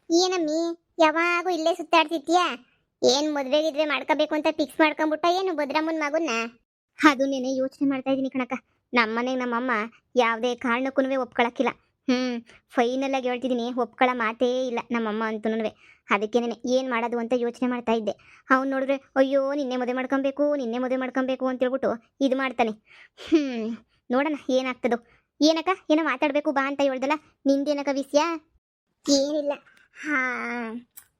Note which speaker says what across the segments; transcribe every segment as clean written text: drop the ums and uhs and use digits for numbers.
Speaker 1: ಏನಮ್ಮಿ ಯಾವಾಗೂ ಇಲ್ಲೇ ಸುತ್ತಾಡ್ತಿದ್ಯಾ? ಏನ್ ಮದ್ವೆಗಿದ್ರೆ ಮಾಡ್ಕೋಬೇಕು ಅಂತ ಫಿಕ್ಸ್ ಮಾಡ್ಕೊಂಡ್ಬಿಟ್ಟ ಏನು ಭದ್ರಮ್ಮನ ಮಗುನ್ನ? ಅದು ನೀನೆ ಯೋಚನೆ ಮಾಡ್ತಾ ಇದೀನಿ ಕಣಕ್ಕ. ನಮ್ಮನೆಗೆ ನಮ್ಮಮ್ಮ ಯಾವುದೇ ಕಾರಣಕ್ಕೂ ಒಪ್ಕೊಳಕ್ಕಿಲ್ಲ. ಫೈನಲ್ ಆಗಿ ಹೇಳ್ತಿದ್ದೀನಿ, ಒಪ್ಕೊಳ್ಳೋ ಮಾತೇ ಇಲ್ಲ ನಮ್ಮಮ್ಮ ಅಂತನೂ. ಅದಕ್ಕೇನೆ ಏನು ಮಾಡೋದು ಅಂತ ಯೋಚನೆ ಮಾಡ್ತಾ ಇದ್ದೆ. ಅವ್ನು ನೋಡಿದ್ರೆ ಅಯ್ಯೋ ನಿನ್ನೆ ಮದುವೆ ಮಾಡ್ಕೊಬೇಕು ಅಂತ ಹೇಳ್ಬಿಟ್ಟು ಇದು ಮಾಡ್ತಾನೆ. ನೋಡೋಣ ಏನಾಗ್ತದೋ. ಏನಕ್ಕ ಏನೋ ಮಾತಾಡಬೇಕು ಬಾ ಅಂತ ಹೇಳ್ದಲ್ಲ, ನಿಂದೇನಕ್ಕ ವಿಷಯ? ಏನಿಲ್ಲ. ಹಾ,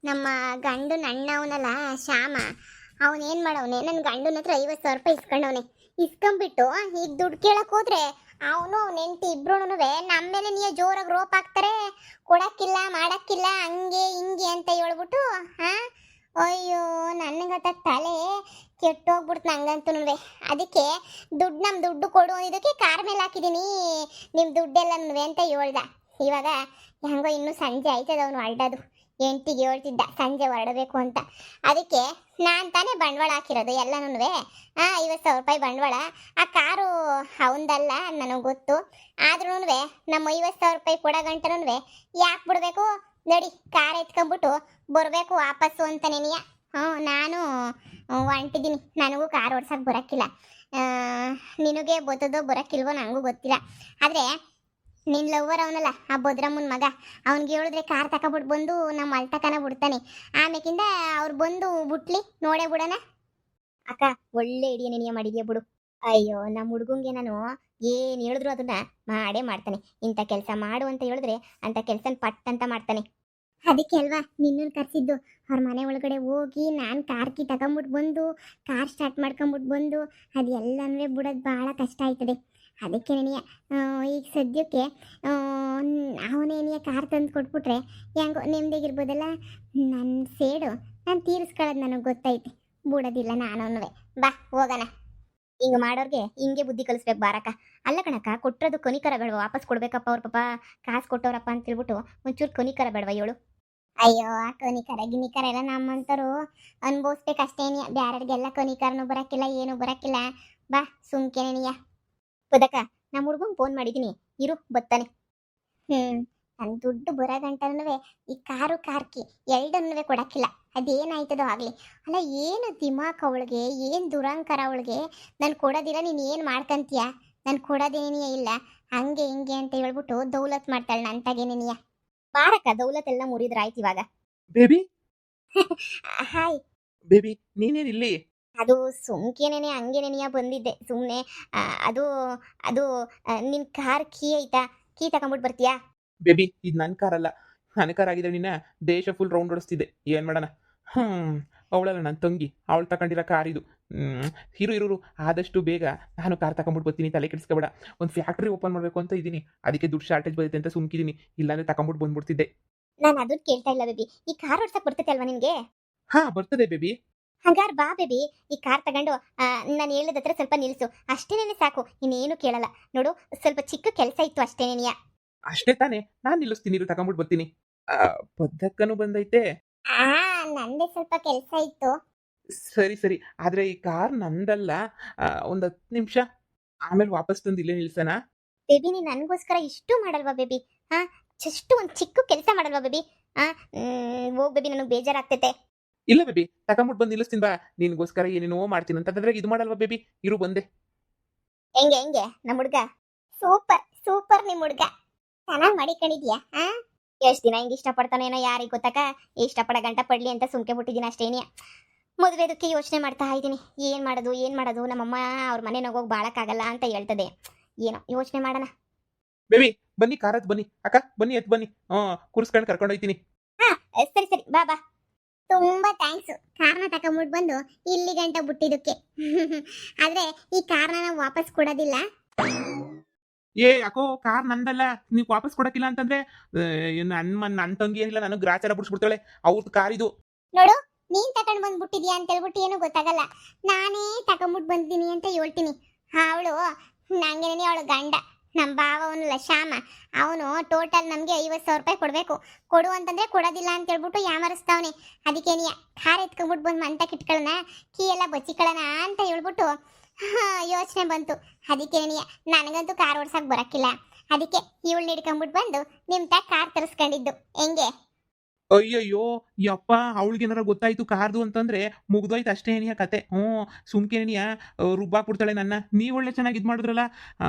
Speaker 1: ನಮ್ಮ ಗಂಡನ ಅಣ್ಣ ಅವನಲ್ಲ ಶ್ಯಾಮ, ಅವನೇನು ಮಾಡವನೆ, ನನ್ನ ಗಂಡನ ಹತ್ರ 50,000 ರೂಪಾಯಿ ಇಸ್ಕೊಂಡವನೆ. ಇಸ್ಕೊಂಡ್ಬಿಟ್ಟು ಈಗ ದುಡ್ಡು ಕೇಳಕ್ ಹೋದ್ರೆ ಅವನು ಅವ್ನ ಹೆಂಡತಿ ಇಬ್ರು ನಮ್ಮ ಮೇಲೆ ನೀವು ಜೋರಾಗಿ ರೋಪ್ ಹಾಕ್ತಾರೆ. ಕೊಡಕ್ಕಿಲ್ಲ ಮಾಡಕ್ಕಿಲ್ಲ ಹಂಗೆ ಹಿಂಗೆ ಅಂತ ಹೇಳ್ಬಿಟ್ಟು ಅಯ್ಯೋ ನನಗತ್ತ ತಲೆ ಕೆಟ್ಟೋಗ್ಬಿಡ್ತು ನಂಗಂತೂ. ಅದಕ್ಕೆ ನಮ್ಮ ದುಡ್ಡು ಕೊಡು ಇದಕ್ಕೆ ಕಾರ್ ಮೇಲೆ ಹಾಕಿದ್ದೀನಿ, ನಿಮ್ಮ ದುಡ್ಡೆಲ್ಲ ಅಂತ ಹೇಳ್ದ. ಇವಾಗ ಹೆಂಗೋ ಇನ್ನೂ ಸಂಜೆ ಆಯ್ತದ ಅವನು ಹೊರಡೋದು. ಹೆಂಡತಿಗೆ ಹೇಳ್ತಿದ್ದ ಸಂಜೆ ಹೊರಡಬೇಕು ಅಂತ. ಅದಕ್ಕೆ ನಾನು ತಾನೇ ಬಂಡವಾಳ ಹಾಕಿರೋದು ಎಲ್ಲನೂ. 50,000 ರೂಪಾಯಿ ಬಂಡವಾಳ. ಆ ಕಾರು ಅವಂದಲ್ಲ ನನಗೆ ಗೊತ್ತು. ಆದ್ರೂ ನಮ್ಮ 50,000 ರೂಪಾಯಿ ಕೊಡೋ ಗಂಟನೂ ಯಾಕೆ ಬಿಡಬೇಕು? ನಡಿ ಕಾರ್ ಎತ್ಕೊಂಡ್ಬಿಟ್ಟು ಬರಬೇಕು ವಾಪಸ್ಸು ಅಂತ ನೆನೆಯ. ನಾನು ಹೊಂಟಿದ್ದೀನಿ. ನನಗೂ ಕಾರ್ ಓಡ್ಸೋಕೆ ಬರೋಕ್ಕಿಲ್ಲ. ನಿನಗೆ ಬರ್ತದೋ ಬರೋಕ್ಕಿಲ್ವೋ ನನಗೂ ಗೊತ್ತಿಲ್ಲ. ಆದರೆ ನಿನ್ನ ಲವ್ವರ್ ಅವನಲ್ಲ ಆ ಭದ್ರಮ್ಮನ ಮಗ, ಅವ್ನಿಗೆ ಹೇಳಿದ್ರೆ ಕಾರ್ ತಗೊಬಿಟ್ಟು ಬಂದು ನಮ್ಮ ಅಲ್ತಕನ ಬಿಡ್ತಾನೆ. ಆಮೇಕಿಂದ ಅವ್ರು ಬಂದು ಬಿಟ್ಲಿ ನೋಡೇ ಬಿಡೋಣ. ಅಕ್ಕ ಒಳ್ಳೆ ಐಡಿಯಾ ನೆನೆಯ ಮಾಡಿದ್ಯಾ ಬಿಡು. ಅಯ್ಯೋ ನಮ್ಮ ಹುಡುಗಂಗೆ ನಾನು ಏನು ಹೇಳಿದ್ರು ಅದನ್ನ ಮಾಡೇ ಮಾಡ್ತಾನೆ. ಇಂಥ ಕೆಲಸ ಮಾಡು ಅಂತ ಹೇಳಿದ್ರೆ ಅಂಥ ಕೆಲಸನ ಪಟ್ ಅಂತ ಮಾಡ್ತಾನೆ. ಅದಕ್ಕೆ ಅಲ್ವಾ ನಿನ್ನನ್ನು ಕರೆಸಿದ್ದು. ಅವ್ರ ಮನೆ ಒಳಗಡೆ ಹೋಗಿ ನಾನು ಕಾರ್ ಕೀ ತಗೊಂಬಿಟ್ಟು ಬಂದು ಕಾರ್ ಸ್ಟಾರ್ಟ್ ಮಾಡ್ಕೊಂಬಿಟ್ಟು ಬಂದು ಅದೆಲ್ಲನೂ ಬಿಡೋದು ಭಾಳ ಕಷ್ಟ ಆಯ್ತದೆ. ಅದಕ್ಕೆ ನೆನೆಯ ಈಗ ಸದ್ಯಕ್ಕೆ ಅವನೇನೆಯ ಕಾರ್ ತಂದು ಕೊಟ್ಬಿಟ್ರೆ ಹೆಂಗೋ ನೆಮ್ಮದಿಗಿರ್ಬೋದಲ್ಲ. ನನ್ನ ಸೇಡು ನಾನು ತೀರಿಸ್ಕೊಳ್ಳೋದು ನನಗೆ ಗೊತ್ತೈತೆ, ಬಿಡೋದಿಲ್ಲ ನಾನು. ಬಾ ಹೋಗೋಣ. ಹಿಂಗೆ ಮಾಡೋರಿಗೆ ಹಿಂಗೆ ಬುದ್ಧಿ ಕಲಿಸ್ಬೇಕು ಬಾರಕ್ಕ. ಅಲ್ಲ ಕಣಕ್ಕ, ಕೊಟ್ಟಿರೋದು ಕನಿಕರ ಬೇಡವ? ವಾಪಸ್ ಕೊಡ್ಬೇಕಪ್ಪ ಅವ್ರ ಪಾಪ ಕಾಸು ಕೊಟ್ಟವ್ರಪ್ಪ ಅಂತ ಹೇಳ್ಬಿಟ್ಟು ಒಂಚೂರು ಕನಿಕರ ಬೇಡವ ಹೇಳು? ಅಯ್ಯೋ ಆ ಕನಿಕರ ಗಿನಿಕರ ಎಲ್ಲ ನಮ್ಮಂತರು ಅನ್ಭವಿಸ್ಬೇಕಷ್ಟೇನಿಯ. ಬ್ಯಾರರಿಗೆಲ್ಲ ಕನಿಕರನು ಬರೋಕ್ಕಿಲ್ಲ, ಏನು ಬರೋಕ್ಕಿಲ್ಲ. ಬಾ ಸುಮ್ಕೆ ನೆನೆಯ. ಬದಕ ನಮ್ಮ ಹುಡುಗಂಗೆ ಫೋನ್ ಮಾಡಿದ್ದೀನಿ, ಇರು ಬತ್ತಾನೆ. ನನ್ನ ದುಡ್ಡು ಬರೋ ಗಂಟನೂ ಈ ಕಾರ್ಕಿ ಎರಡನ್ನೂ ಕೊಡಕ್ಕಿಲ್ಲ. ಅದೇನಾಯ್ತದೋ ಆಗಲಿ. ಅಲ್ಲ ಏನು ದಿಮಾಕ್ ಅವಳಿಗೆ, ಏನು ದುರಂಕಾರ ಅವಳಿಗೆ. ನಾನು ಕೊಡೋದಿಲ್ಲ, ನೀನು ಏನು ಮಾಡ್ಕೊಂತೀಯ? ನಾನು ಕೊಡೋದೇನೇ ಇಲ್ಲ, ಹಂಗೆ ಹಿಂಗೆ ಅಂತ ಹೇಳ್ಬಿಟ್ಟು ದೌಲತ್ ಮಾಡ್ತಾಳೆ ನಂತಾಗೇನೇನಿಯ. ಬಾರಕ್ಕ ದೌಲತ್ ಎಲ್ಲ ಮುರಿದ್ರಾಯ್ತು ಇವಾಗ.
Speaker 2: ಬೇಬಿ
Speaker 1: ಹಾಯ್
Speaker 2: ಬೇಬಿ, ನೀನೇನಿಲ್ಲಿ?
Speaker 1: ಅದು ಸುಮ್ಕೇನೇನೆ ಹಂಗೇನೇನಿಯ ಬಂದಿದ್ದೆ ಸುಮ್ಮನೆ. ಅದು ಅದು ನಿನ್ನ ಕಾರ್ ಕೀ ಐತಾ? ಕೀ ತಗೊಂಬಿಟ್ಟು ಬರ್ತೀಯಾ?
Speaker 2: ಬೇಬಿ ಇದು ನನ್ನ ಕಾರಲ್ಲ, ನನ್ನ ಕಾರ್ ಆಗಿದ್ರೆ ನಿನ್ನ ದೇಶ ಫುಲ್ ರೌಂಡ್ ಓಡಿಸ್ತಿದ್ದೆ. ಏನು ಮಾಡೋಣ, ಅವಳಲ್ಲ ನನ್ನ ತಂಗಿ, ಅವಳು ತಗೊಂಡಿರೋ ಕಾರ್ ಇದು. ಇರು ಆದಷ್ಟು ಬೇಗ ನಾನು ಕಾರ್ ತಗೊಂಬಿಟ್ಟು ಬರ್ತೀನಿ, ತಲೆ ಕೆಡಿಸ್ಕೊಬೇಡ. ಒಂದು ಫ್ಯಾಕ್ಟ್ರಿ ಓಪನ್ ಮಾಡಬೇಕು ಅಂತ ಇದ್ದೀನಿ, ಅದಕ್ಕೆ ದುಡ್ಡು ಶಾರ್ಟೇಜ್ ಬರುತ್ತೆ ಅಂತ ಸುಮ್ಕಿದ್ದೀನಿ. ಇಲ್ಲಾಂದ್ರೆ ತಗೊಂಬಿಟ್ಟು ಬಂದ್ಬಿಡ್ತಿದ್ದೆ.
Speaker 1: ನಾನು ಅದನ್ನ ಕೇಳ್ತಾ ಇಲ್ಲ ಬೇಬಿ. ಈ ಕಾರ್ ಓಡ್ಸಕ್ ಬರ್ತೈತೆ ಅಲ್ವಾ ನಿನಗೆ?
Speaker 2: ಬರ್ತದೆ ಬೇಬಿ.
Speaker 1: ಹಂಗಾರೆ ಬಾ ಬೇಬಿ, ಈ ಕಾರ್ ತಗೊಂಡು ನಾನು ಹೇಳಿದತ್ರ ಸ್ವಲ್ಪ ನಿಲ್ಲಿಸು. ಅಷ್ಟೇನೇನೆ ಸಾಕು, ಇನ್ನೇನು ಕೇಳಲ್ಲ. ನೋಡು ಸ್ವಲ್ಪ ಚಿಕ್ಕ ಕೆಲಸ ಇತ್ತು ಅಷ್ಟೇನೇನಿಯ.
Speaker 2: ಅಷ್ಟೇ ತಾನೇ, ನಾನು ನಿಲ್ಲಿಸ್ತೀನಿ, ಇರು ತಗೊಂಬಿಟ್ಟು ಬರ್ತೀನಿ. ಪದ್ದಕ್ಕನು ಬಂದೈತೆ.
Speaker 1: ನಂದೇ ಸ್ವಲ್ಪ ಕೆಲಸ ಇತ್ತು.
Speaker 2: ಸರಿ, ಆದ್ರೆ ಈ ಕಾರ್ ನಂದಲ್ಲ. ಒಂದು 10 ನಿಮಿಷ ಆಮೇಲೆ ವಾಪಸ್ ತಂದು ಇಲ್ಲೇ ನಿಲ್ಸೋಣ.
Speaker 1: ಬೇಬಿ ನೀನು ನನಗೋಸ್ಕರ ಇಷ್ಟು ಮಾಡಲ್ವಾ ಬೇಬಿ? ಜಸ್ಟ್ ಒಂದು ಚಿಕ್ಕ ಕೆಲಸ ಮಾಡಲ್ವಾ ಬೇಬಿ? ಹೋಗ್ ಬೇಬಿ, ನನಗೆ ಬೇಜಾರಾಗ್ತೈತೆ.
Speaker 2: ಇಲ್ಲ ಬೇಬಿ, ತಗೊಂಬಿಟ್ಟು ಬಂದು ನಿಲ್ಲಿಸ್ತೀನಿ ಬಾ. ನಿನ್ಗೋಸ್ಕರ ಏನೇನೋ ಮಾಡ್ತೀನಿ ಅಂತಂದ್ರೆ ಇದು ಮಾಡಲ್ವಾ ಬೇಬಿ? ಇರು ಬಂದೆ.
Speaker 1: ಹೆಂಗೆ ನಮ್ಮ ಹುಡುಗ? ಸೂಪರ್ ನಿಮ್ಮ ಹುಡುಗ, ಚೆನ್ನಾಗಿ ಮಾಡಿಕೊಂಡಿದ್ಯಾ? ಎಷ್ಟು ದಿನ ಹಿಂಗೆ ಇಷ್ಟಪಡ್ತಾನೇನೋ ಯಾರಿಗೆ ಗೊತ್ತಕ್ಕ. ಇಷ್ಟಪಡೋ ಗಂಟ ಪಡ್ಲಿ ಅಂತ ಸುಮ್ಕೆ ಬಿಟ್ಟಿದ್ದೀನಿ ಅಷ್ಟೇನಿಯ. ಮದುವೆದಕ್ಕೆ ಯೋಚನೆ ಮಾಡ್ತಾ ಇದ್ದೀನಿ, ಏನು ಮಾಡೋದು. ನಮ್ಮಮ್ಮ ಅವ್ರ ಮನೆಗೆ ಹೋಗಿ ಬಾಳಕ್ಕಾಗಲ್ಲ ಅಂತ ಹೇಳ್ತದೆ. ಏನೋ ಯೋಚನೆ ಮಾಡೋಣ.
Speaker 2: ಬೇಬಿ ಬನ್ನಿ, ಕಾರತ್ ಬನ್ನಿ. ಅಕ್ಕ ಬನ್ನಿ, ಎತ್ ಬನ್ನಿ. ಕೂರ್ಸ್ಕೊಂಡು ಕರ್ಕೊಂಡು ಹೋಗ್ತೀನಿ.
Speaker 1: ಸರಿ ಬಾ. ತುಂಬಾ ಥ್ಯಾಂಕ್ಸ್. ಕಾರ್ನ ತಗೊಂಬಿಟ್ಟು ಬಂದು ಇಲ್ಲಿ ಗಂಟ ಬಿಟ್ಟಿದ್ದಕ್ಕೆ. ಆದ್ರೆ ಈ ಕಾರ್ನ ನಾವು ವಾಪಸ್ ಕೊಡೋದಿಲ್ಲ.
Speaker 2: ಯಾಕೋ ಕಾರ್ ನಂದಲ್ಲ, ನೀವು ವಾಪಸ್ ಕೊಡಕ್ಕಿಲ್ಲ ಅಂತಂದ್ರೆ ನನ್ನ ತಂಗಿ ಏನಿಲ್ಲ, ನನಗೆ ಗ್ರಾಚಾರ ಬಿಡಿಸ್ಬಿಡ್ತಾಳೆ. ಅವ್ರದ್ದು ಕಾರ್ ಇದು. ನೋಡು,
Speaker 1: ನೀನ್ ತಗೊಂಡ್ ಬಂದ್ಬಿಟ್ಟಿದ್ಯಾ ಅಂತ ಹೇಳ್ಬಿಟ್ಟು ಏನು ಗೊತ್ತಾಗಲ್ಲ. ನಾನೇ ತಗೊಂಬಿಟ್ಟು ಬಂದಿನಿ ಅಂತ ಹೇಳ್ತೀನಿ. ಅವಳು ನಂಗೇನೆ, ಅವಳು ಗಂಡ ನಮ್ಮ ಭಾವ ಅವನಲ್ಲ ಶ್ಯಾಮ, ಅವನು ಟೋಟಲ್ ನಮಗೆ 50,000 ರೂಪಾಯಿ ಕೊಡಬೇಕು. ಕೊಡು ಅಂತಂದ್ರೆ ಕೊಡೋದಿಲ್ಲ ಅಂತ ಹೇಳ್ಬಿಟ್ಟು ಯಾಮರಿಸ್ತಾವನೆ. ಅದಕ್ಕೇನಿಯ ಕಾರ್ ಎತ್ಕೊಂಡ್ಬಿಟ್ಟು ಬಂದು ಮಂಟಕ್ಕೆ ಇಟ್ಕೊಳ್ಳೋಣ, ಕೀ ಎಲ್ಲ ಬಚ್ಚಿಕೊಳ್ಳೋಣ ಅಂತ ಹೇಳ್ಬಿಟ್ಟು ಯೋಚನೆ ಬಂತು. ಅದಕ್ಕೇನಿಯ ನನಗಂತೂ ಕಾರ್ ಓಡ್ಸಕ್ಕೆ ಬರೋಕ್ಕಿಲ್ಲ. ಅದಕ್ಕೆ ಇವಳನ್ನ ಹಿಡ್ಕೊಂಡ್ಬಿಟ್ಟು ಬಂದು ನಿಮ್ ತಾ ಕಾರ್ ತರಿಸ್ಕೊಂಡಿದ್ದು ಹೆಂಗೆ?
Speaker 2: ಅಯ್ಯಯ್ಯೋ ಯಪ್ಪ ಅವಳಿಗೇನಾರ ಗೊತ್ತಾಯ್ತು ಕಾರ್ದು ಅಂತಂದ್ರೆ ಮುಗ್ದೋಯ್ತು ಅಷ್ಟೇ ಏನಿಯ ಕತೆ. ಸುಮ್ಕೇನಿಯ ರುಬ್ಬಾಕ್ಬಿಡ್ತಾಳೆ ನನ್ನ. ನೀವು ಒಳ್ಳೆ ಚೆನ್ನಾಗಿ ಇದು ಮಾಡಿದ್ರಲ್ಲ.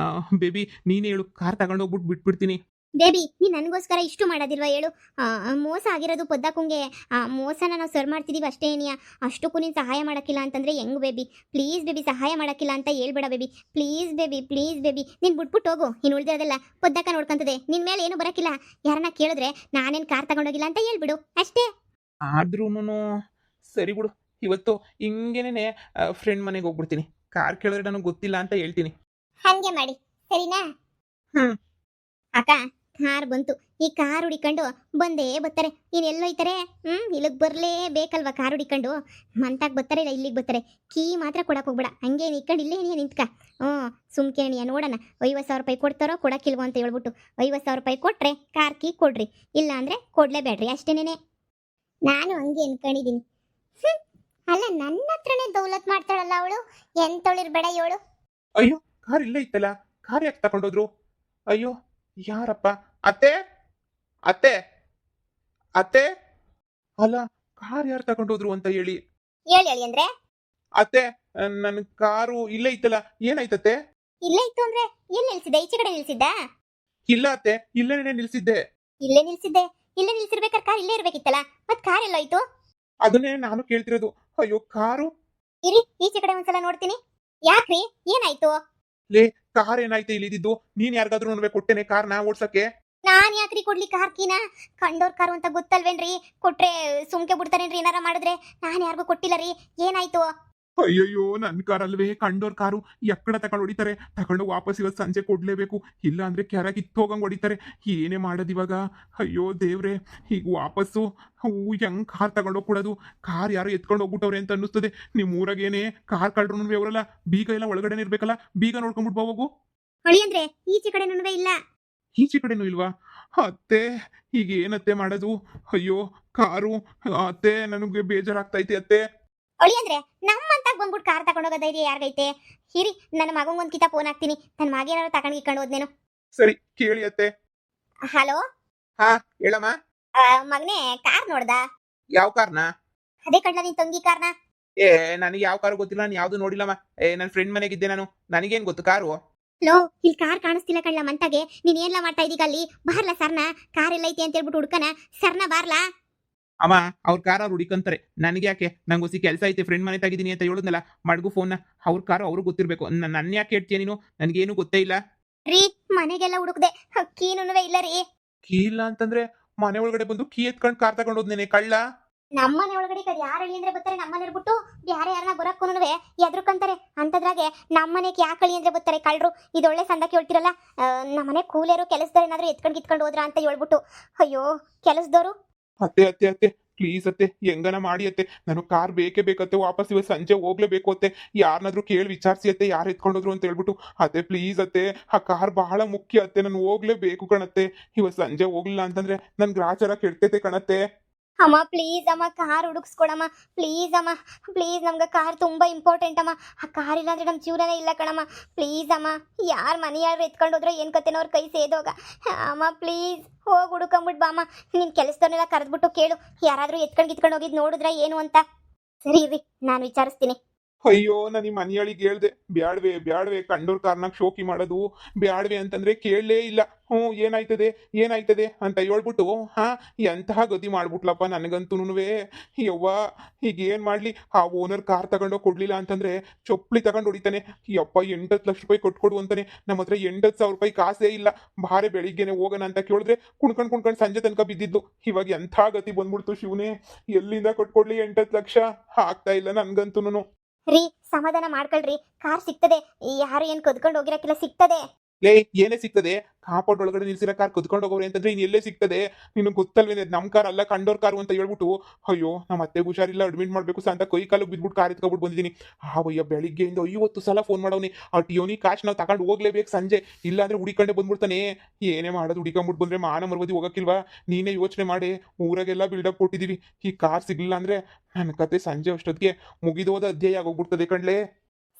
Speaker 2: ಬೇಬಿ ನೀನೇ ಹೇಳು, ಕಾರ್ ತಗೊಂಡೋಗ್ಬಿಟ್ಟು ಬಿಟ್ಬಿಡ್ತೀನಿ.
Speaker 1: ಬೇಬಿ ನೀ ನನಗೋಸ್ಕರ ಇಷ್ಟು ಮಾಡೋದಿಲ್ವಾ ಹೇಳು? ಮೋಸ ಆಗಿರೋದು ಪೊದ್ದಾಕುಂಗೆ. ಮೋಸನ ನಾವು ಸರ್ ಮಾಡ್ತಿದೀವಿ ಅಷ್ಟೇ ಏನಿಯ. ಅಷ್ಟಕ್ಕೂ ನೀನು ಸಹಾಯ ಮಾಡೋಕ್ಕಿಲ್ಲ ಅಂತಂದ್ರೆ ಹೆಂಗ್ ಬೇಬಿ? ಪ್ಲೀಸ್ ಬೇಬಿ, ಸಹಾಯ ಮಾಡೋಕ್ಕಿಲ್ಲ ಅಂತ ಹೇಳ್ಬೇಡ ಬೇಬಿ. ಪ್ಲೀಸ್ ಬೇಬಿ ನೀನು ಬಿಟ್ಬಿಟ್ಟು ಹೋಗು. ಇನ್ನು ಉಳಿದಿರೋದೆಲ್ಲ ಪೊದ್ದಾಕ ನೋಡ್ಕೊಂತದೆ. ನಿನ್ನ ಮೇಲೆ ಏನು ಬರೋಕ್ಕಿಲ್ಲ. ಯಾರನ್ನ ಕೇಳಿದ್ರೆ ನಾನೇನು ಕಾರ್ ತಗೊಂಡೋಗಿಲ್ಲ ಅಂತ ಹೇಳ್ಬಿಡು ಅಷ್ಟೇ.
Speaker 2: ಆದ್ರೂನು ಸರಿ ಬಿಡು, ಇವತ್ತು ಹಿಂಗೇನೆ ಫ್ರೆಂಡ್ ಮನೆಗೆ ಹೋಗ್ಬಿಡ್ತೀನಿ. ಕಾರ್ ಕೇಳಿದ್ರೆ ನನಗೆ ಗೊತ್ತಿಲ್ಲ ಅಂತ ಹೇಳ್ತೀನಿ.
Speaker 1: ಹಂಗೆ ಮಾಡಿ ಸರಿನಾ?
Speaker 2: ಹ್ಮ್.
Speaker 1: ಅಕ್ಕ, ಕಾರ್ ಬಂತು. ಈ ಕಾರ್ ಹುಡಿಕೊಂಡು ಬಂದೇ ಬರ್ತಾರೆ. ಇನ್ನು ಎಲ್ಲೋಯ್ತಾರೆ? ಇಲ್ಲಿಗೆ ಬರಲೇಬೇಕಲ್ವಾ ಕಾರ್ ಹುಡಿಕೊಂಡು? ಮಂತಾಗ ಬರ್ತಾರೆ, ಇಲ್ಲ ಇಲ್ಲಿಗೆ ಬರ್ತಾರೆ. ಕೀ ಮಾತ್ರ ಕೊಡಕ್ಕೆ ಹೋಗ್ಬೇಡ. ಹಂಗೆ ನಿಂತ್ಕೊಂಡು ಇಲ್ಲೇ ನೀನು ನಿಂತ್ಕ. ಸುಮ್ಕೇಣಿಯ ನೋಡೋಣ. 50,000 ರೂಪಾಯಿ ಕೊಡ್ತಾರೋ ಕೊಡಕ್ಕಿಲ್ವೋ ಅಂತ ಹೇಳ್ಬಿಟ್ಟು. 50,000 ರೂಪಾಯಿ ಕೊಟ್ರೆ ಕಾರ್ ಕೀ ಕೊಡ್ರಿ, ಇಲ್ಲ ಅಂದ್ರೆ ಕೊಡ್ಲೇಬೇಡ್ರಿ ಅಷ್ಟೇನೇನೆ. ನಾನು ಹಂಗೆ ಅನ್ಕೊಂಡಿದ್ದೀನಿ. ಅಲ್ಲ, ನನ್ನ ಹತ್ರನೇ ದೌಲತ್ ಮಾಡ್ತಾಳಲ್ಲ ಅವಳು. ಎಂತೊಳಿರ್ಬೇಡ ಇವಳು.
Speaker 2: ಅಯ್ಯೋ ಕಾರ್ ಇಲ್ಲೇ ಇತ್ತಲ್ಲ, ಕಾರ್ ಯಾಕೆ ತಗೊಂಡೋದ್ರು? ಅಯ್ಯೋ ಯಾರಪ್ಪ? ಅತ್ತೆ ಅತ್ತೆ ಅತ್ತೆ ಅಲ್ಲ, ಕಾರ್ ಯಾರು ತಗೊಂಡೋದ್ರು ಅಂತ ಹೇಳಿ.
Speaker 1: ಹೇಳಿ ಅಂದ್ರೆ
Speaker 2: ಅತ್ತೆ, ನನ್ನ ಕಾರು ಇಲ್ಲೇ ಇತ್ತಲ್ಲ, ಏನಾಯ್ತತ್ತೆ?
Speaker 1: ಇಲ್ಲೇ ಇತ್ತು ಅಂದ್ರೆ ಎಲ್ಲಿ ನಿಲ್ಸಿದ್ದೆ? ಈಚೆ ಕಡೆ ನಿಲ್ಸಿದ್ದ?
Speaker 2: ಇಲ್ಲ ಅತ್ತೆ, ಇಲ್ಲೇನೆ ನಿಲ್ಸಿದ್ದೆ.
Speaker 1: ಇಲ್ಲೇ ನಿಲ್ಸಿದ್ದೆ? ಇಲ್ಲೇ ನಿಲ್ಸಿರ್ಬೇಕಾದ್ರೆ ಕಾರ್ ಇಲ್ಲೇ ಇರ್ಬೇಕಿತ್ತಲ್ಲ, ಮತ್ ಕಾರ್ ಎಲ್ಲೋಯ್ತು?
Speaker 2: ಅದನ್ನೇ ನಾನು ಕೇಳ್ತಿರೋದು. ಅಯ್ಯೋ ಕಾರು
Speaker 1: ಇರಿ, ಈಚೆ ಕಡೆ ಒಂದ್ಸಲ ನೋಡ್ತೀನಿ. ಯಾಕ್ರಿ, ಏನಾಯ್ತು?
Speaker 2: ಲೇ, ಕಾರ್ ಏನಾಯ್ತು ಇಲ್ಲಿದ್ದು? ನೀನ್ ಯಾರಿಗಾದ್ರೂ ನೋಡ್ಬೇಕು ಕೊಟ್ಟೆನೆ ಕಾರ್ನ ಓಡ್ಸಕ್ಕೆ?
Speaker 1: ನಾನ್ ಯಾಕ್ರಿ ಕೊಡ್ಲಿ ಕಾರ್ ಕೀನ? ಕಂಡೋರ್ ಕಾರು ಅಂತ ಗೊತ್ತಲ್ವೇನ್ರಿ? ಕೊಟ್ರೆ ಸುಮ್ಕೆ ಬಿಡ್ತಾರೇನ್ರಿ ಏನಾರ ಮಾಡಿದ್ರೆ? ನಾನ್ ಯಾರಿಗೂ ಕೊಟ್ಟಿಲ್ಲ ರೀ. ಏನಾಯ್ತು?
Speaker 2: ಅಯ್ಯಯ್ಯೋ ನನ್ ಕಾರ್ ಅಲ್ವೇ, ಕಂಡೋರ್ ಕಾರು. ಎಕ್ಕಡ ತಗೊಂಡು ಹೊಡಿತಾರೆ. ತಗೊಂಡು ವಾಪಸ್ ಇವತ್ತು ಸಂಜೆ ಕೊಡ್ಲೇಬೇಕು, ಇಲ್ಲ ಅಂದ್ರೆ ಕೆರ ಕಿತ್ತೋಗಂಗ್ ಹೊಡಿತಾರೆ. ಏನೇ ಮಾಡೋದು ಇವಾಗ? ಅಯ್ಯೋ ದೇವ್ರೆ, ಈಗ ವಾಪಸ್ಸು ಹೆಂಗ್ ಕಾರ್ ತಗೊಂಡೋಗಿ ಕೊಡೋದು? ಕಾರ್ ಯಾರು ಎತ್ಕೊಂಡು ಹೋಗ್ಬಿಟ್ಟವ್ರೆ ಅಂತ ಅನ್ನಿಸ್ತದೆ. ನಿಮ್ ಊರಾಗೇನೆ ಕಾರ್ ಕಳ್ರು ಅವರಲ್ಲ, ಬೀಗ ಎಲ್ಲ ಒಳಗಡೆನೆ ಇರ್ಬೇಕಲ್ಲ, ಬೀಗ ನೋಡ್ಕೊಂಡ್ಬಿಟ್ಟು ಹೋಗು.
Speaker 1: ಹೊಳಿ ಅಂದ್ರೆ ಈಚೆ ಕಡೆ ಇಲ್ಲ.
Speaker 2: ಈಚೆ ಕಡೆನೂ ಇಲ್ವಾ? ಅತ್ತೆ, ಈಗ ಏನತ್ತೆ ಮಾಡೋದು? ಅಯ್ಯೋ ಕಾರು ಅತ್ತೆ, ನನಗೆ ಬೇಜಾರಾಗ್ತೈತೆ ಅತ್ತೆ.
Speaker 1: ಹೊಳಿ ಅಂದ್ರೆ ನಮ್ಮಂತ ಬಂದ್ಬಿಟ್ಟು ಕಾರ್ ತಗೊಂಡೋಗೋ ಧೈರ್ಯ ಯಾರಿಗೈತೆ? ಹಿರಿ, ನನ್ನ ಮಗಂಗೊಂದ್ ಕಿತ ಫೋನ್ ಹಾಕ್ತೀನಿ. ನನ್ನ ಮಗ ಏನಾರು ತಗೊಂಡು ಇಕ್ಕೊಂಡು ಹೋದ್ನೇನು?
Speaker 2: ಸರಿ ಕೇಳಿ ಅತ್ತೆ.
Speaker 1: ಹಲೋ.
Speaker 2: ಹಾ ಹೇಳಮ್ಮ.
Speaker 1: ಮಗನೇ, ಕಾರ್ ನೋಡ್ದ?
Speaker 2: ಯಾವ ಕಾರ್ನ?
Speaker 1: ಅದೇ ಕಡ್ಲ ನಿನ್ ತಂಗಿ ಕಾರ್ನ.
Speaker 2: ನನಗೆ ಯಾವ ಕಾರು ಗೊತ್ತಿಲ್ಲ, ನಾನು ಯಾವ್ದು ನೋಡಿಲ್ಲಮ್ಮ. ನನ್ನ ಫ್ರೆಂಡ್ ಮನೆಗಿದ್ದೆ ನಾನು, ನನಗೇನ್ ಗೊತ್ತು ಕಾರು?
Speaker 1: ಲೋ, ಇಲ್ಲಿ ಕಾರ್ ಕಾಣಿಸ್ತಿಲ್ಲ ಕಳ್ಳ ಮಂತಾಗೆ. ನೀನ್ ಏನ್ಲ ಮಾಡ್ತಾ ಇದೀಗ ಅಲ್ಲಿ? ಬಾರ್ಲ ಸರ್ನ, ಕಾರ್ ಎಲ್ಲೈತಿ ಅಂತ ಹೇಳ್ಬಿಟ್ಟು ಹುಡ್ಕನ. ಸರ್ನ ಬಾರ್ಲಾ.
Speaker 2: ಅಮ್ಮ, ಅವ್ರ ಕಾರ್ ಅವ್ರು ಹುಡಿಕಂತಾರೆ. ನನಗೆ ಯಾಕೆ? ನಂಗೆ ಹೊಸಿ ಕೆಲಸ ಐತೆ, ಫ್ರೆಂಡ್ ಮನೆ ತಾಗಿದ್ದೀನಿ ಅಂತ ಹೇಳಿದ್ನಲ್ಲ, ಮಡ್ಗು ಫೋನ್ನ. ಅವ್ರ ಕಾರು ಅವ್ರಿಗೆ ಗೊತ್ತಿರ್ಬೇಕು. ನನ್ನ ಯಾಕೆ ಹೇಳ್ತೀಯ ನೀನು? ನನಗೇನು ಗೊತ್ತೇ ಇಲ್ಲ
Speaker 1: ರೀ. ಮನೆಗೆಲ್ಲ ಹುಡುಕ್ದೆ, ಕೀನುವೆ ಇಲ್ಲ ರೀ.
Speaker 2: ಕೀ ಇಲ್ಲ ಅಂತಂದ್ರೆ ಮನೆ ಒಳಗಡೆ ಬಂದು ಕೀ ಎತ್ಕೊಂಡು ಕಾರ್ ತಗೊಂಡೋದ್ನೇನೆ ಕಳ್ಳ?
Speaker 1: ನಮ್ಮನೆ ಒಳಗಡೆ ಯಾರು ಹೇಳಿ ಅಂದ್ರೆ ಬರ್ತಾರೆ. ನಮ್ಮನೆ ಇರ್ಬಿಟ್ಟು ಯಾರೇ ಯಾರನ್ನ ಬರಕ್ಕೂನುವೆ ಎದ್ರುಕಂತಾರೆ. ಅಂತದ್ರಾಗೆ ನಮ್ಮನೆಗೆ ಯಾಕೆ ಕಳಿ ಅಂದ್ರೆ ಬರ್ತಾರೆ ಕಳ್ರು. ಇದೊಳ್ಳೆ ಸಂದಕ್ಕೆ ಹೇಳ್ತಿರಲ್ಲ. ನಮ್ಮನೆ ಕೂಲೇರು ಕೆಲಸದವ್ರು ಏನಾದ್ರು ಎತ್ಕೊಂಡು ಕಿತ್ಕೊಂಡು ಹೋದ್ರ ಅಂತ ಹೇಳ್ಬಿಟ್ಟು. ಅಯ್ಯೋ, ಕೆಲಸದವರು.
Speaker 2: ಅತ್ತೆ ಅತ್ತೆ ಅತ್ತೆ ಪ್ಲೀಸ್ ಅತ್ತೆ, ಹೆಂಗನ ಮಾಡಿ ಅತ್ತೆ. ನನಗೆ ಕಾರ್ ಬೇಕೇ ಬೇಕತ್ತೆ. ವಾಪಸ್ ಇವತ್ತು ಸಂಜೆ ಹೋಗ್ಲೇಬೇಕು ಅತ್ತೆ. ಯಾರನ್ನಾದ್ರೂ ಕೇಳಿ ವಿಚಾರಿಸಿ ಅತ್ತೆ, ಯಾರು ಎತ್ಕೊಂಡೋದ್ರು ಅಂತ ಹೇಳ್ಬಿಟ್ಟು. ಅತ್ತೆ ಪ್ಲೀಸ್ ಅತ್ತೆ, ಆ ಕಾರ್ ಬಹಳ ಮುಖ್ಯ ಅತ್ತೆ. ನಾನು ಹೋಗ್ಲೇಬೇಕು ಕಣತ್ತೆ. ಇವತ್ತು ಸಂಜೆ ಹೋಗ್ಲಿಲ್ಲ ಅಂತಂದ್ರೆ ನನ್ ಗ್ರಾಚಾರ ಕೆಡ್ತೈತೆ ಕಣತ್ತೆ.
Speaker 1: ಅಮ್ಮ ಪ್ಲೀಸ್ ಅಮ್ಮ, ಕಾರ್ ಹುಡುಕ್ಸ್ಕೊಡಮ್ಮ ಪ್ಲೀಸ್ ಅಮ್ಮ. ಪ್ಲೀಸ್, ನಮ್ಗೆ ಕಾರ್ ತುಂಬಾ ಇಂಪಾರ್ಟೆಂಟ್ ಅಮ್ಮ. ಆ ಕಾರ್ ಇಲ್ಲ ಅಂದ್ರೆ ನಮ್ಮ ಜೀವನನೇ ಇಲ್ಲ ಕಣಮ್ಮ. ಪ್ಲೀಸ್ ಅಮ್ಮ, ಯಾರು ಮನೆಯಾರು ಎತ್ಕೊಂಡು ಹೋದ್ರೋ ಏನು ಕತೆನೋ ಅವ್ರ ಕೈ ಸೇದೋಗ. ಅಮ್ಮ ಪ್ಲೀಸ್, ಹೋಗಿ ಹುಡುಕೊಂಬಿಟ್ಟು ಬಾಮ್ಮ. ನಿನ್ನ ಕೆಲಸದವ್ರನ್ನೆಲ್ಲ ಕರೆದ್ಬಿಟ್ಟು ಕೇಳು, ಯಾರಾದರೂ ಎತ್ಕೊಂಡು ಹೋಗಿದ್ ನೋಡಿದ್ರ ಏನು ಅಂತ. ಸರಿ ಇರ್ರಿ, ನಾನು ವಿಚಾರಿಸ್ತೀನಿ.
Speaker 2: ಅಯ್ಯೋ, ನಾನು ಈ ಮನೆಯೊಳಿಗೆ ಹೇಳ್ದೆ, ಬ್ಯಾಡ್ವೆ ಕಂಡೋರ್ ಕಾರ್ನಾಗ ಶೋಕಿ ಮಾಡೋದು ಬ್ಯಾಡ್ವೆ ಅಂತಂದ್ರೆ ಕೇಳಲೇ ಇಲ್ಲ. ಏನಾಯ್ತದೆ ಅಂತ ಹೇಳ್ಬಿಟ್ಟು ಎಂತಹ ಗತಿ ಮಾಡ್ಬಿಟ್ಲಪ್ಪ ನನಗಂತೂನುವೆ. ಯವ್ವ, ಈಗ ಏನ್ ಮಾಡ್ಲಿ? ಆ ಓನರ್ ಕಾರ್ ತಗೊಂಡೋಗಿ ಕೊಡ್ಲಿಲ್ಲ ಅಂತಂದ್ರೆ ಚೊಪ್ಲಿ ತಗೊಂಡು ಹೊಡಿತಾನೆ. ಯಪ್ಪ, 8 ಲಕ್ಷ ರೂಪಾಯಿ ಕೊಟ್ಕೊಡು ಅಂತಾನೆ. ನಮ್ಮ ಹತ್ರ 8,000 ರೂಪಾಯಿ ಕಾಸೇ ಇಲ್ಲ. ಬಾರೆ ಬೆಳಿಗ್ಗೆನೆ ಹೋಗೋಣ ಅಂತ ಕೇಳಿದ್ರೆ ಕುಣ್ಕೊಂಡ್ ಸಂಜೆ ತನಕ ಬಿದ್ದಿದ್ದು. ಇವಾಗ ಎಂಥ ಗತಿ ಬಂದ್ಬಿಡ್ತು ಶಿವನೇ. ಎಲ್ಲಿಂದ ಕೊಟ್ಕೊಡ್ಲಿ 8 ಲಕ್ಷ? ಆಗ್ತಾ ಇಲ್ಲ ನನ್ಗಂತೂನು.
Speaker 1: ರೀ, ಸಮಾಧಾನ ಮಾಡ್ಕೊಳ್ರಿ. ಕಾರ್ ಸಿಗ್ತದೆ. ಯಾರು ಏನು ಕದ್ಕೊಂಡು ಹೋಗಿರಕ್ಕಿಲ್ಲ, ಸಿಗ್ತದೆ.
Speaker 2: ಲೇ, ಏನೇ ಸಿಗ್ತದೆ? ಕಾಂಪೌಂಡ್ ಒಳಗಡೆ ನಿಲ್ಸಿರೋ ಕಾರ್ ಕದ್ಕೊಂಡು ಹೋಗೋರೆ ಅಂತಂದ್ರೆ ಇನ್ ಎಲ್ಲೇ ಸಿಗ್ತದೆ? ನಿನಗೆ ಗೊತ್ತಲ್ವೇನೆ, ನಮ್ ಕಾರ್ ಅಲ್ಲ ಕಂಡೋರ್ ಕಾರು ಅಂತ ಹೇಳ್ಬಿಟ್ಟು. ಅಯ್ಯೋ, ನಮ್ಮ ಅತ್ತೆ ಹುಷಾರಿಲ್ಲ, ಅಡ್ಮಿಟ್ ಮಾಡ್ಬೇಕು ಅಂತ ಕೈ ಕಾಲು ಬಿದ್ಬಿಟ್ಟು ಕಾರ್ ಎತ್ಕೊಬಿಟ್ಟು ಬಂದಿದ್ದೀನಿ. ಅವಯ್ಯ, ಬೆಳಿಗ್ಗೆಯಿಂದ 50 ಸಲ ಫೋನ್ ಮಾಡವ್ನಿ. ಆ ಟಿಯೋನಿ ಕಾಶ್ ನಾವು ತಗೊಂಡು ಹೋಗ್ಲೇಬೇಕು ಸಂಜೆ, ಇಲ್ಲ ಅಂದ್ರೆ ಹುಡಿಕೊಂಡೆ ಬಂದ್ಬಿಡ್ತಾನೆ. ಏನೇ ಮಾಡೋದು? ಹುಡಿಕೊಂಡ್ಬಿಟ್ಟು ಬಂದ್ರೆ ಮಾನ ಮರ್ವದಿ ಹೋಗಕ್ಕಿಲ್ವಾ? ನೀನೇ ಯೋಚನೆ ಮಾಡಿ. ಊರಾಗೆಲ್ಲ ಬಿಲ್ಡಪ್ ಕೊಟ್ಟಿದೀವಿ. ಈ ಕಾರ್ ಸಿಗ್ಲಿಲ್ಲ ಅಂದ್ರೆ ನನ್ನ ಕತೆ ಸಂಜೆ ಅಷ್ಟೊತ್ತಿಗೆ ಮುಗಿದೋದ ಅಧ್ಯಾಯ ಆಗೋಗ್ಬಿಡ್ತದೆ ಕಣ್ಲೆ.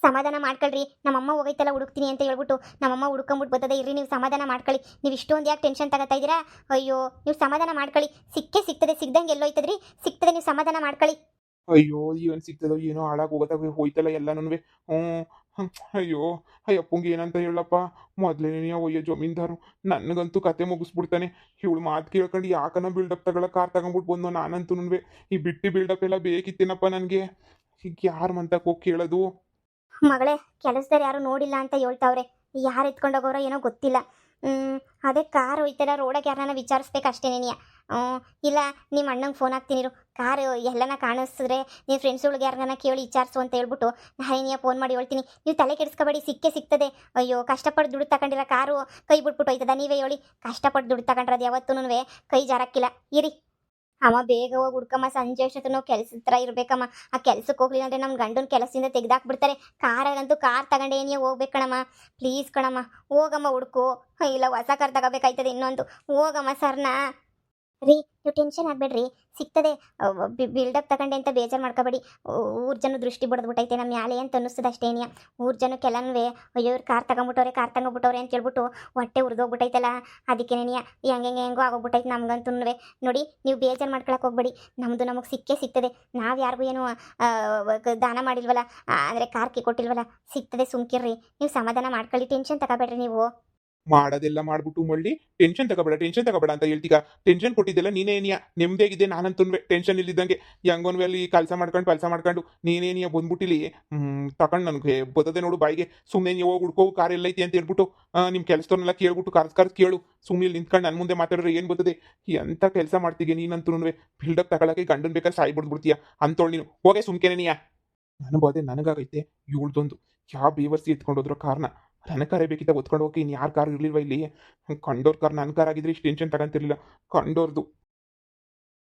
Speaker 1: ಸಮಾಧಾನ ಮಾಡ್ಕೊಳ್ರಿ. ನಮ್ಮಮ್ಮ ಹೋಗೈತಲ್ಲ ಹುಡುಕ್ತೀನಿ ಅಂತ ಹೇಳ್ಬಿಟ್ಟು ನಮ್ಮಮ್ಮ ಹುಡ್ಕೊಂಬಿಟ್ಟು ಬರ್ತದೆ ಇರ್ರಿ. ನೀವು ಸಮಾಧಾನ ಮಾಡ್ಕೊಳ್ಳಿ. ನೀವು ಇಷ್ಟೊಂದು ಯಾಕೆ ಟೆನ್ಷನ್ ತಗೋತಾ ಇದ್ದೀರಾ? ಅಯ್ಯೋ ನೀವು ಸಮಾಧಾನ ಮಾಡ್ಕೊಳ್ಳಿ. ಸಿಕ್ಕೇ ಸಿಗ್ತದೆ, ಸಿಗ್ದಂಗೆ ಎಲ್ಲೋಯ್ತದ್ರಿ, ಸಿಗ್ತದೆ. ನೀವು ಸಮಾಧಾನ ಮಾಡ್ಕೊಳ್ಳಿ.
Speaker 2: ಅಯ್ಯೋ ಏನು ಸಿಗ್ತದೋ ಏನೋ ಹಾಳಾಗಿ ಹೋಗತ್ತಾಗ ಹೋಯ್ತಲ್ಲ ಎಲ್ಲನೂ. ಹ್ಞೂ. ಅಯ್ಯೋ ಅಯ್ಯಪ್ಪಂಗೆ ಏನಂತ ಹೇಳಪ್ಪ. ಮೊದಲೇನೇ ಒಯ್ಯೋ ಜಮೀನ್ದಾರು ನನಗಂತೂ ಕತೆ ಮುಗಿಸ್ಬಿಡ್ತಾನೆ. ಇವಳು ಮಾತು ಕೇಳ್ಕೊಂಡು ಯಾಕನ ಬಿಲ್ಡಪ್ ತಗೊಳ ಕಾರ್ ತಗೊಂಡ್ಬಿಟ್ಟು ಬಂದು ನಾನಂತೂ ಈ ಬಿಟ್ಟಿ ಬಿಲ್ಡಪ್ ಎಲ್ಲ ಬೇಕಿತ್ತೇನಪ್ಪ ನನಗೆ. ಈಗ ಯಾರು ಮಂತಕ್ಕೆ ಹೋಗಿ ಕೇಳೋದು?
Speaker 1: ಮಗಳೇ, ಕೆಲಸದವ್ರು ಯಾರು ನೋಡಿಲ್ಲ ಅಂತ ಹೇಳ್ತಾವ್ರೆ. ಯಾರು ಎತ್ಕೊಂಡೋಗೋರೋ ಏನೋ ಗೊತ್ತಿಲ್ಲ. ಅದೇ ಕಾರ್ ಹೋಯ್ತಲ್ಲ, ರೋಡಕ್ಕೆ ಯಾರನ್ನ ವಿಚಾರಿಸ್ಬೇಕು ಅಷ್ಟೇನೇನಿಯ. ಇಲ್ಲ ನಿಮ್ಮ ಅಣ್ಣಂಗೆ ಫೋನ್ ಹಾಕ್ತೀನಿರು. ಕಾರು ಎಲ್ಲನ ಕಾಣಿಸಿದ್ರೆ ನೀವು ಫ್ರೆಂಡ್ಸ್ಗಳಿಗೆ ಯಾರನ್ನ ಕೇಳಿ ವಿಚಾರಿಸು ಅಂತ ಹೇಳ್ಬಿಟ್ಟು ನಾನೇನಿಯ ಫೋನ್ ಮಾಡಿ ಹೇಳ್ತೀನಿ. ನೀವು ತಲೆ ಕೆಡಿಸ್ಕೊಬೇಡಿ, ಸಿಕ್ಕೇ ಸಿಗ್ತದೆ. ಅಯ್ಯೋ ಕಷ್ಟಪಟ್ಟು ದುಡ್ಡು ತಗೊಂಡಿರೋ ಕಾರು ಕೈ ಬಿಟ್ಬಿಟ್ಟು ಹೋಯ್ತದ? ನೀವೇ ಹೇಳಿ. ಕಷ್ಟಪಟ್ಟು ದುಡ್ಡು ತಗೊಂಡ್ರದು ಯಾವತ್ತೂ ಕೈ ಜಾರಕ್ಕಿಲ್ಲ. ಇರಿ ಅಮ್ಮ, ಬೇಗ ಹೋಗಿ ಹುಡ್ಕಮ್ಮ. ಸಂಜೆ ಅಷ್ಟೊತ್ತು ನಾವು ಕೆಲಸದ ಹತ್ರ ಇರ್ಬೇಕಮ್ಮ. ಆ ಕೆಲ್ಸಕ್ಕೆ ಹೋಗ್ಲಿಲ್ಲ ಅಂದರೆ ನಮ್ಮ ಗಂಡನ ಕೆಲಸದಿಂದ ತೆಗ್ದಾಕ್ಬಿಡ್ತಾರೆ. ಕಾರಾಗಂತೂ ಕಾರ್ ತಗೊಂಡೇ ಏನಿಯ ಹೋಗ್ಬೇಕು ಕಣಮ್ಮ. ಪ್ಲೀಸ್ ಕಣಮ್ಮ, ಹೋಗಮ್ಮ ಹುಡ್ಕು. ಇಲ್ಲ ಹೊಸ ಕಾರ್ ತಗೋಬೇಕಾಯ್ತದೆ ಇನ್ನೊಂದು. ಹೋಗಮ್ಮ ಸರ್ನಾ. ರೀ ನೀವು ಟೆನ್ಷನ್ ಆಗಬೇಡ್ರಿ, ಸಿಗ್ತದೆ. ಬಿಲ್ಡಪ್ ತಗೊಂಡೆ ಅಂತ ಬೇಜಾರು ಮಾಡ್ಕೋಬೇಡಿ. ಊರು ಜನ ದೃಷ್ಟಿ ಬಡ್ದ್ಬಿಟ್ಟೈತೆ ನಮ್ಮ ಮ್ಯಾಲೆ ಅಂತ ಅನ್ನಿಸ್ತದೆ ಅಷ್ಟೇನಿಯ. ಊರು ಜನಕ್ಕೆಲ್ಲನೂ ಅಯ್ಯೋ ಇವ್ರು ಕಾರ್ ತಗೊಂಬಿಟ್ಟವ್ರೆ ಅಂತ ಹೇಳ್ಬಿಟ್ಟು ಹೊಟ್ಟೆ ಉರಿದೋಗ್ಬಿಟ್ಟೈತಲ್ಲ. ಅದಕ್ಕೇನೇನಿಯ ಹೆಂಗೋ ಆಗೋಗ್ಬಿಟ್ಟೈತೆ ನಮ್ಗಂತೂ. ನೋಡಿ ನೀವು ಬೇಜಾರು ಮಾಡ್ಕೊಳಕ್ಕೆ ಹೋಗ್ಬೇಡಿ. ನಮಗೆ ಸಿಕ್ಕೇ ಸಿಗ್ತದೆ. ನಾವು ಯಾರಿಗೂ ಏನು ದಾನ ಮಾಡಿಲ್ವಲ್ಲ, ಅಂದರೆ ಕಾರ್ಕಿ ಕೊಟ್ಟಿಲ್ವಲ್ಲ. ಸಿಗ್ತದೆ, ಸುಮ್ಕಿರ್ರಿ. ನೀವು ಸಮಾಧಾನ ಮಾಡ್ಕೊಳ್ಳಿ, ಟೆನ್ಷನ್ ತಗೋಬೇಡ್ರಿ ನೀವು.
Speaker 2: ಮಾಡೋದೆಲ್ಲ ಮಾಡ್ಬಿಟ್ಟು ಮಳ್ಳಿ ಟೆನ್ಷನ್ ತಗೋಬೇಡ ಅಂತ ಹೇಳ್ತೀಗ. ಟೆನ್ಷನ್ ಕೊಟ್ಟಿದ್ದೆಲ್ಲ ನೀನೇ ಏನಿಯ ನೆಮ್ಮದಿಯಾಗಿದ್ದೆ. ನಾನಂತೂ ಟೆನ್ಷನ್ ಇಲ್ಲಿದ್ದಂಗೆ ಹೆಂಗೋನ್ವೆ ಅಲ್ಲಿ ಕೆಲಸ ಮಾಡ್ಕೊಂಡು ನೀನೇನಿಯ ಬಂದ್ಬಿಟ್ಟಿಲಿ ತಗೊಂಡು ನನಗೆ ಬರ್ತದೆ ನೋಡು ಬಾಯಿಗೆ. ಸುಮ್ಮನೆ ನೀವು ಹೋಗಿ ಹುಡ್ಕೋ ಕಾರ್ ಎಲ್ಲೈತಿ ಅಂತ ಹೇಳ್ಬಿಟ್ಟು ನಿಮ್ಮ ಕೆಲಸದವ್ರನ್ನೆಲ್ಲ ಕೇಳ್ಬಿಟ್ಟು ಕರ್ಸ್ ಕೇಳು. ಸುಮ್ಮನೆ ಇಲ್ಲಿ ನಿಂತ್ಕೊಂಡು ನನ್ನ ಮುಂದೆ ಮಾತಾಡಿದ್ರೆ ಏನು ಬರ್ತದೆ? ಎಂಥ ಕೆಲಸ ಮಾಡ್ತೀಯ ನೀನಂತೂ. ಬಿಲ್ಡಪ್ ತಗೊಳಕ್ಕೆ ಗಂಡನ ಬೇಕಾದ್ರೆ ಸಾಯಿ ಬಿಡ್ಬಿಡ್ತೀಯ ಅಂತೋಳು ನೀನು. ಹೋಗೇ ಸುಮ್ಕೆನೇನಿಯ. ನನಗಾಗೈತೆ ಇವಳ್ದೊಂದು ಯಾವ ಬೇವರ್ಸಿ ಎತ್ಕೊಂಡೋದ್ರೋ ಕಾರ್ನ. ನನ್ನ ಕಾರೇ ಬೇಕಿತ್ತ ಒತ್ಕೊಂಡು ಹೋಗಿ. ಇನ್ನು ಯಾರು ಕಾರ್ ಇರಲಿಲ್ವ ಇಲ್ಲಿ? ಕಂಡೋರ್ ಕಾರ್ ನನ್ನ ಕಾರ್ ಆಗಿದ್ರೆ ಇಷ್ಟು ಟೆನ್ಷನ್ ತಗೊಂತಿರ್ಲಿಲ್ಲ. ಕಂಡೋರ್ದು